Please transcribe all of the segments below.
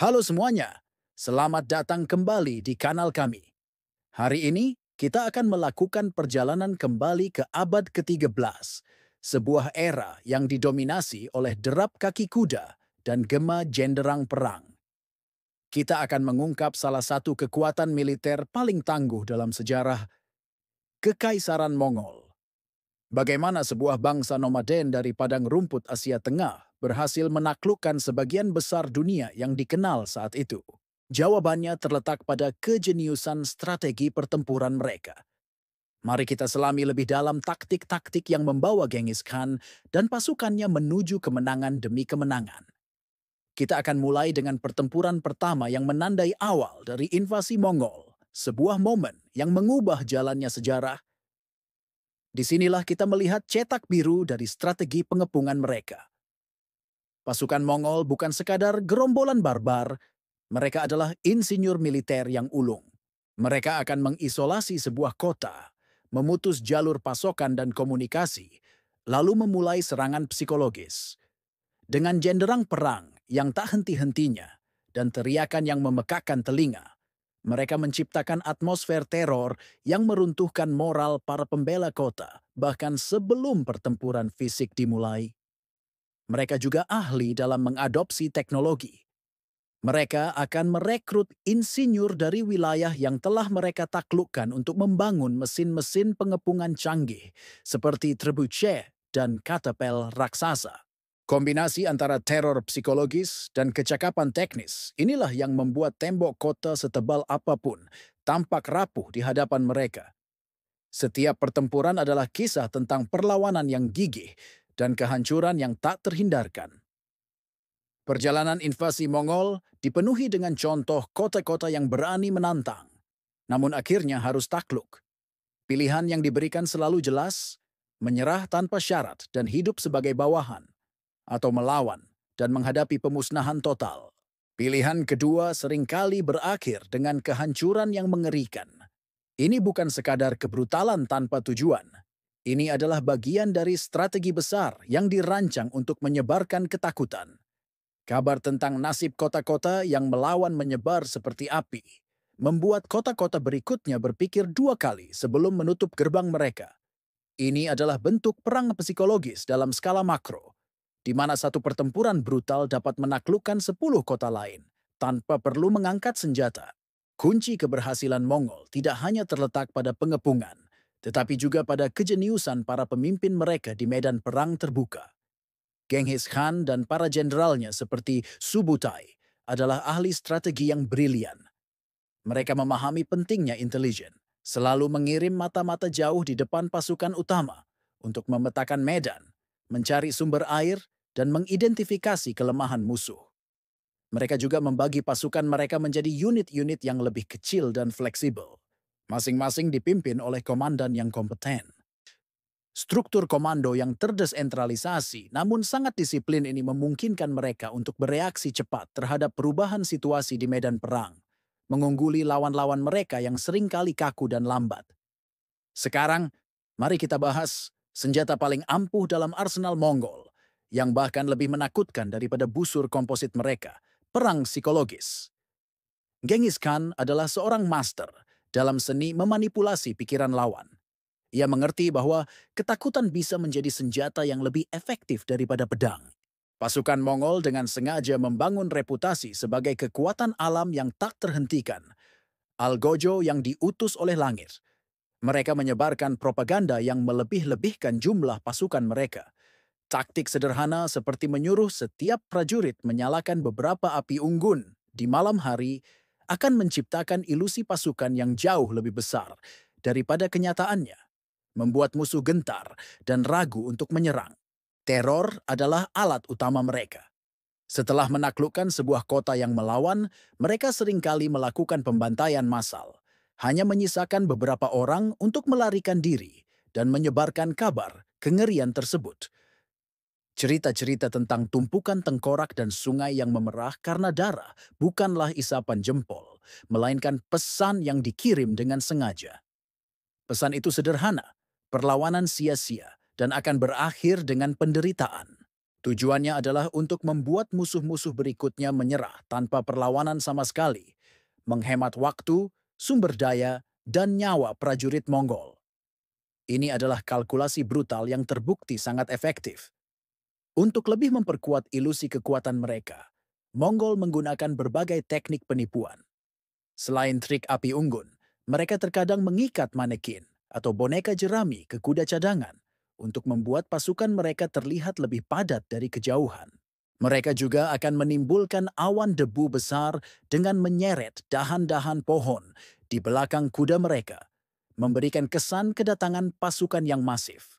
Halo semuanya, selamat datang kembali di kanal kami. Hari ini kita akan melakukan perjalanan kembali ke abad ke-13, sebuah era yang didominasi oleh derap kaki kuda dan gema jenderang perang. Kita akan mengungkap salah satu kekuatan militer paling tangguh dalam sejarah, Kekaisaran Mongol. Bagaimana sebuah bangsa nomaden dari padang rumput Asia Tengah berhasil menaklukkan sebagian besar dunia yang dikenal saat itu? Jawabannya terletak pada kejeniusan strategi pertempuran mereka. Mari kita selami lebih dalam taktik-taktik yang membawa Genghis Khan dan pasukannya menuju kemenangan demi kemenangan. Kita akan mulai dengan pertempuran pertama yang menandai awal dari invasi Mongol, sebuah momen yang mengubah jalannya sejarah. Disinilah kita melihat cetak biru dari strategi pengepungan mereka. Pasukan Mongol bukan sekadar gerombolan barbar, mereka adalah insinyur militer yang ulung. Mereka akan mengisolasi sebuah kota, memutus jalur pasokan dan komunikasi, lalu memulai serangan psikologis. Dengan genderang perang yang tak henti-hentinya dan teriakan yang memekakkan telinga, mereka menciptakan atmosfer teror yang meruntuhkan moral para pembela kota, bahkan sebelum pertempuran fisik dimulai. Mereka juga ahli dalam mengadopsi teknologi. Mereka akan merekrut insinyur dari wilayah yang telah mereka taklukkan untuk membangun mesin-mesin pengepungan canggih seperti trebuchet dan katapel raksasa. Kombinasi antara teror psikologis dan kecakapan teknis inilah yang membuat tembok kota setebal apapun tampak rapuh di hadapan mereka. Setiap pertempuran adalah kisah tentang perlawanan yang gigih dan kehancuran yang tak terhindarkan. Perjalanan invasi Mongol dipenuhi dengan contoh kota-kota yang berani menantang, namun akhirnya harus takluk. Pilihan yang diberikan selalu jelas, menyerah tanpa syarat dan hidup sebagai bawahan, atau melawan dan menghadapi pemusnahan total. Pilihan kedua seringkali berakhir dengan kehancuran yang mengerikan. Ini bukan sekadar kebrutalan tanpa tujuan. Ini adalah bagian dari strategi besar yang dirancang untuk menyebarkan ketakutan. Kabar tentang nasib kota-kota yang melawan menyebar seperti api, membuat kota-kota berikutnya berpikir dua kali sebelum menutup gerbang mereka. Ini adalah bentuk perang psikologis dalam skala makro, di mana satu pertempuran brutal dapat menaklukkan 10 kota lain tanpa perlu mengangkat senjata. Kunci keberhasilan Mongol tidak hanya terletak pada pengepungan, tetapi juga pada kejeniusan para pemimpin mereka di medan perang terbuka. Genghis Khan dan para jenderalnya seperti Subutai adalah ahli strategi yang brilian. Mereka memahami pentingnya intelijen, selalu mengirim mata-mata jauh di depan pasukan utama untuk memetakan medan, mencari sumber air, dan mengidentifikasi kelemahan musuh. Mereka juga membagi pasukan mereka menjadi unit-unit yang lebih kecil dan fleksibel, masing-masing dipimpin oleh komandan yang kompeten. Struktur komando yang terdesentralisasi namun sangat disiplin ini memungkinkan mereka untuk bereaksi cepat terhadap perubahan situasi di medan perang, mengungguli lawan-lawan mereka yang seringkali kaku dan lambat. Sekarang, mari kita bahas senjata paling ampuh dalam arsenal Mongol, yang bahkan lebih menakutkan daripada busur komposit mereka, perang psikologis. Genghis Khan adalah seorang master dalam seni memanipulasi pikiran lawan. Ia mengerti bahwa ketakutan bisa menjadi senjata yang lebih efektif daripada pedang. Pasukan Mongol dengan sengaja membangun reputasi sebagai kekuatan alam yang tak terhentikan. Algojo yang diutus oleh langit. Mereka menyebarkan propaganda yang melebih-lebihkan jumlah pasukan mereka. Taktik sederhana seperti menyuruh setiap prajurit menyalakan beberapa api unggun di malam hari akan menciptakan ilusi pasukan yang jauh lebih besar daripada kenyataannya, membuat musuh gentar dan ragu untuk menyerang. Teror adalah alat utama mereka. Setelah menaklukkan sebuah kota yang melawan, mereka seringkali melakukan pembantaian massal, hanya menyisakan beberapa orang untuk melarikan diri dan menyebarkan kabar kengerian tersebut. Cerita-cerita tentang tumpukan tengkorak dan sungai yang memerah karena darah bukanlah isapan jempol, melainkan pesan yang dikirim dengan sengaja. Pesan itu sederhana, perlawanan sia-sia dan akan berakhir dengan penderitaan. Tujuannya adalah untuk membuat musuh-musuh berikutnya menyerah tanpa perlawanan sama sekali, menghemat waktu, sumber daya, dan nyawa prajurit Mongol. Ini adalah kalkulasi brutal yang terbukti sangat efektif. Untuk lebih memperkuat ilusi kekuatan mereka, Mongol menggunakan berbagai teknik penipuan. Selain trik api unggun, mereka terkadang mengikat manekin atau boneka jerami ke kuda cadangan untuk membuat pasukan mereka terlihat lebih padat dari kejauhan. Mereka juga akan menimbulkan awan debu besar dengan menyeret dahan-dahan pohon di belakang kuda mereka, memberikan kesan kedatangan pasukan yang masif.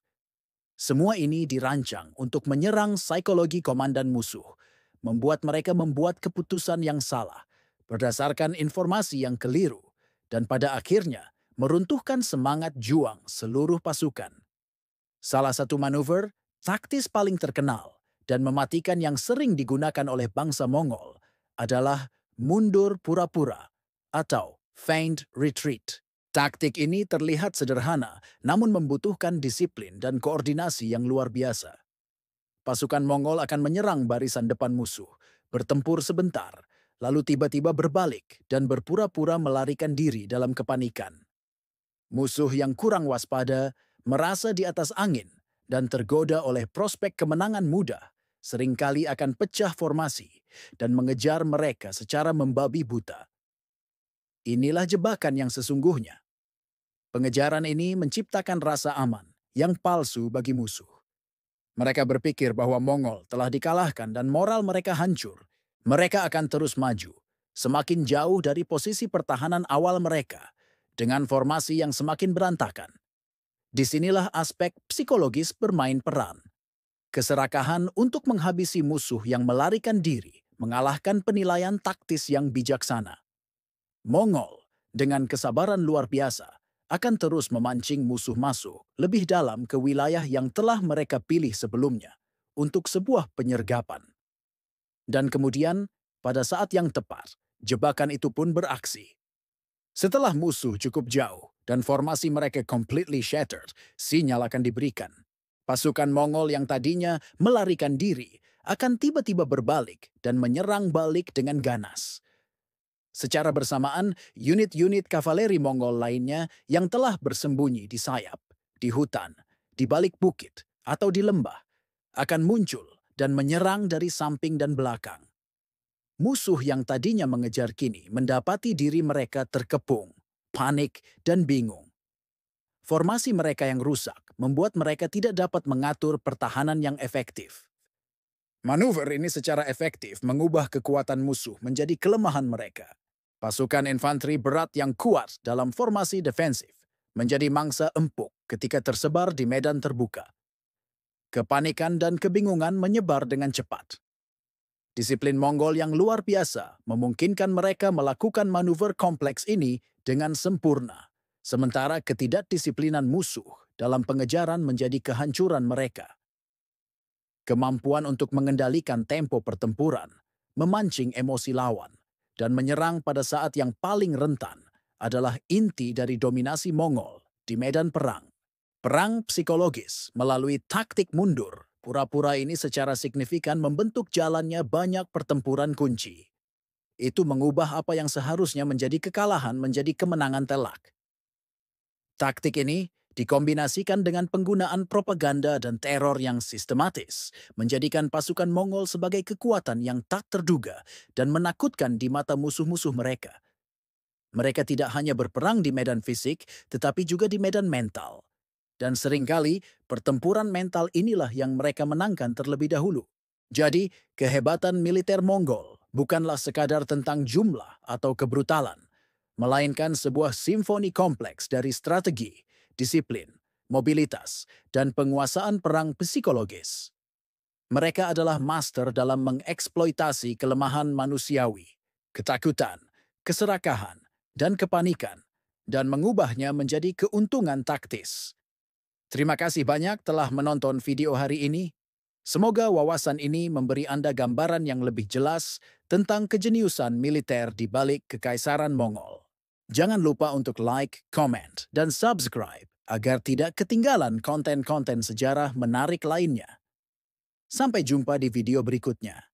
Semua ini dirancang untuk menyerang psikologi komandan musuh, membuat mereka membuat keputusan yang salah, berdasarkan informasi yang keliru, dan pada akhirnya meruntuhkan semangat juang seluruh pasukan. Salah satu manuver taktis paling terkenal dan mematikan yang sering digunakan oleh bangsa Mongol adalah mundur pura-pura atau feigned retreat. Taktik ini terlihat sederhana, namun membutuhkan disiplin dan koordinasi yang luar biasa. Pasukan Mongol akan menyerang barisan depan musuh, bertempur sebentar, lalu tiba-tiba berbalik dan berpura-pura melarikan diri dalam kepanikan. Musuh yang kurang waspada, merasa di atas angin, dan tergoda oleh prospek kemenangan mudah, seringkali akan pecah formasi dan mengejar mereka secara membabi buta. Inilah jebakan yang sesungguhnya. Pengejaran ini menciptakan rasa aman yang palsu bagi musuh. Mereka berpikir bahwa Mongol telah dikalahkan dan moral mereka hancur. Mereka akan terus maju, semakin jauh dari posisi pertahanan awal mereka, dengan formasi yang semakin berantakan. Disinilah aspek psikologis bermain peran. Keserakahan untuk menghabisi musuh yang melarikan diri, mengalahkan penilaian taktis yang bijaksana. Mongol, dengan kesabaran luar biasa, akan terus memancing musuh masuk lebih dalam ke wilayah yang telah mereka pilih sebelumnya untuk sebuah penyergapan. Dan kemudian, pada saat yang tepat, jebakan itu pun beraksi. Setelah musuh cukup jauh dan formasi mereka completely shattered, sinyal akan diberikan. Pasukan Mongol yang tadinya melarikan diri akan tiba-tiba berbalik dan menyerang balik dengan ganas. Secara bersamaan, unit-unit kavaleri Mongol lainnya yang telah bersembunyi di sayap, di hutan, di balik bukit, atau di lembah, akan muncul dan menyerang dari samping dan belakang. Musuh yang tadinya mengejar kini mendapati diri mereka terkepung, panik, dan bingung. Formasi mereka yang rusak membuat mereka tidak dapat mengatur pertahanan yang efektif. Manuver ini secara efektif mengubah kekuatan musuh menjadi kelemahan mereka. Pasukan infanteri berat yang kuat dalam formasi defensif menjadi mangsa empuk ketika tersebar di medan terbuka. Kepanikan dan kebingungan menyebar dengan cepat. Disiplin Mongol yang luar biasa memungkinkan mereka melakukan manuver kompleks ini dengan sempurna, sementara ketidakdisiplinan musuh dalam pengejaran menjadi kehancuran mereka. Kemampuan untuk mengendalikan tempo pertempuran, memancing emosi lawan, dan menyerang pada saat yang paling rentan adalah inti dari dominasi Mongol di medan perang. Perang psikologis melalui taktik mundur, pura-pura ini secara signifikan membentuk jalannya banyak pertempuran kunci. Itu mengubah apa yang seharusnya menjadi kekalahan menjadi kemenangan telak. Taktik ini dikombinasikan dengan penggunaan propaganda dan teror yang sistematis, menjadikan pasukan Mongol sebagai kekuatan yang tak terduga dan menakutkan di mata musuh-musuh mereka. Mereka tidak hanya berperang di medan fisik, tetapi juga di medan mental. Dan seringkali, pertempuran mental inilah yang mereka menangkan terlebih dahulu. Jadi, kehebatan militer Mongol bukanlah sekadar tentang jumlah atau kebrutalan, melainkan sebuah simfoni kompleks dari strategi, disiplin, mobilitas, dan penguasaan perang psikologis. Mereka adalah master dalam mengeksploitasi kelemahan manusiawi, ketakutan, keserakahan, dan kepanikan, dan mengubahnya menjadi keuntungan taktis. Terima kasih banyak telah menonton video hari ini. Semoga wawasan ini memberi Anda gambaran yang lebih jelas tentang kejeniusan militer di balik Kekaisaran Mongol. Jangan lupa untuk like, comment, dan subscribe agar tidak ketinggalan konten-konten sejarah menarik lainnya. Sampai jumpa di video berikutnya.